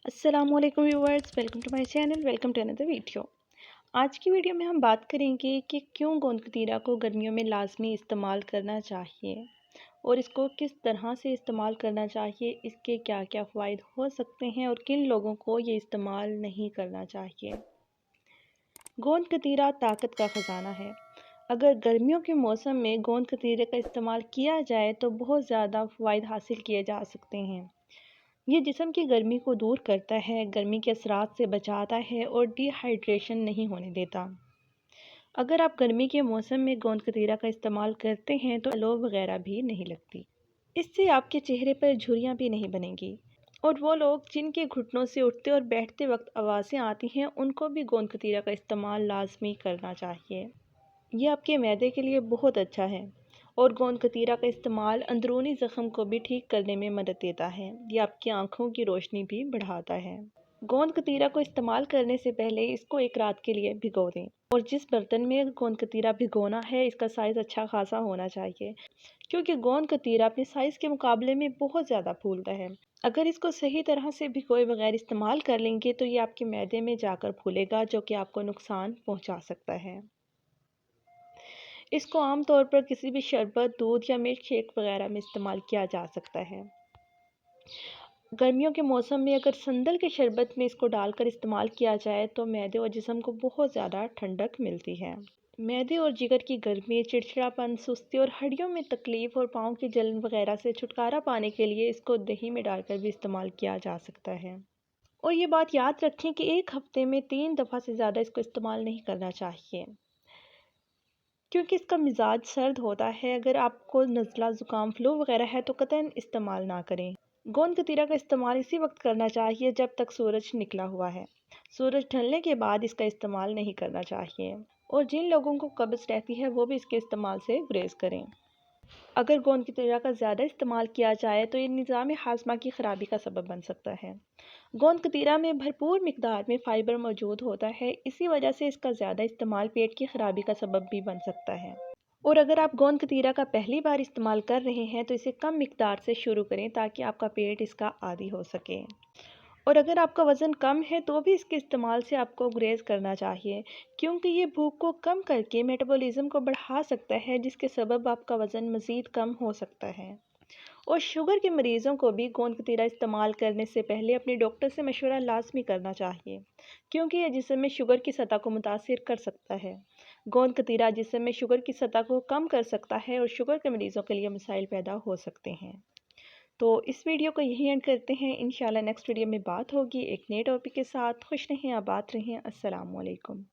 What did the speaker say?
अस्सलाम वालेकुम viewers, welcome to my channel, welcome to another video. आज की वीडियो में हम बात करेंगे कि क्यों गोंद कतीरा को गर्मियों में लाजमी इस्तेमाल करना चाहिए और इसको किस तरह से इस्तेमाल करना चाहिए, इसके क्या क्या फ़ायदे हो सकते हैं और किन लोगों को ये इस्तेमाल नहीं करना चाहिए। गोंद कतीरा ताकत का ख़जाना है। अगर गर्मियों के मौसम में गोंद कतीरे का इस्तेमाल किया जाए तो बहुत ज़्यादा फ़ायदे हासिल किए जा सकते हैं। ये जिस्म की गर्मी को दूर करता है, गर्मी के असरात से बचाता है और डिहाइड्रेशन नहीं होने देता। अगर आप गर्मी के मौसम में गोंद कतीरा का इस्तेमाल करते हैं तो लो वगैरह भी नहीं लगती। इससे आपके चेहरे पर झुर्रियाँ भी नहीं बनेंगी और वो लोग जिनके घुटनों से उठते और बैठते वक्त आवाज़ें आती हैं उनको भी गोंद कतीरा का इस्तेमाल लाजमी करना चाहिए। ये आपके मैदे के लिए बहुत अच्छा है और गोंद कतीरा का इस्तेमाल अंदरूनी ज़ख्म को भी ठीक करने में मदद देता है। ये आपकी आँखों की रोशनी भी बढ़ाता है। गोंद कतीरा को इस्तेमाल करने से पहले इसको एक रात के लिए भिगो दें और जिस बर्तन में गोंद कतीरा भिगोना है इसका साइज़ अच्छा खासा होना चाहिए, क्योंकि गोंद कतीरा अपने साइज़ के मुकाबले में बहुत ज़्यादा फूलता है। अगर इसको सही तरह से भिगोए बगैर इस्तेमाल कर लेंगे तो ये आपके मैदे में जाकर फूलेगा, जो कि आपको नुकसान पहुँचा सकता है। इसको आम तौर पर किसी भी शरबत, दूध या मिल्क शेक वगैरह में इस्तेमाल किया जा सकता है। गर्मियों के मौसम में अगर संदल के शरबत में इसको डालकर इस्तेमाल किया जाए तो मैदे और जिस्म को बहुत ज़्यादा ठंडक मिलती है। मैदे और जिगर की गर्मी, चिड़चिड़ापन, सुस्ती और हड्डियों में तकलीफ़ और पाँव की जलन वगैरह से छुटकारा पाने के लिए इसको दही में डालकर भी इस्तेमाल किया जा सकता है। और ये बात याद रखें कि एक हफ्ते में 3 दफ़ा से ज़्यादा इसको इस्तेमाल नहीं करना चाहिए, क्योंकि इसका मिजाज सर्द होता है। अगर आपको नज़ला, ज़ुकाम, फ्लू वगैरह है तो कतई इस्तेमाल ना करें। गोंद कतीरा का इस्तेमाल इसी वक्त करना चाहिए जब तक सूरज निकला हुआ है। सूरज ढलने के बाद इसका इस्तेमाल नहीं करना चाहिए और जिन लोगों को कब्ज़ रहती है वो भी इसके इस्तेमाल से गुरेज करें। अगर गोंद कतीरा का ज़्यादा इस्तेमाल किया जाए तो ये निज़ाम हाज़मा की ख़राबी का सबब बन सकता है। गोंद कतीरा में भरपूर मिकदार में फ़ाइबर मौजूद होता है, इसी वजह से इसका ज़्यादा इस्तेमाल पेट की ख़राबी का सबब भी बन सकता है। और अगर आप गोंद कतीरा का पहली बार इस्तेमाल कर रहे हैं तो इसे कम मिकदार से शुरू करें ताकि आपका पेट इसका आदी हो सके। और अगर आपका वज़न कम है तो भी इसके इस्तेमाल से आपको गुरेज करना चाहिए, क्योंकि ये भूख को कम करके मेटाबॉलिज्म को बढ़ा सकता है, जिसके सबब आपका वज़न मज़ीद कम हो सकता है। और शुगर के मरीज़ों को भी गोंद कतीरा इस्तेमाल करने से पहले अपने डॉक्टर से मशवरा लाजमी करना चाहिए, क्योंकि यह जिस्म में शुगर की सतह को मुतासिर कर सकता है। गोंद कतीरा जिस्म में शुगर की सतह को कम कर सकता है और शुगर के मरीज़ों के लिए मसाइल पैदा हो सकते हैं। तो इस वीडियो को यहीं एंड करते हैं। इंशाल्लाह नेक्स्ट वीडियो में बात होगी एक नए टॉपिक के साथ। खुश रहें, आबाद रहें। अस्सलाम वालेकुम।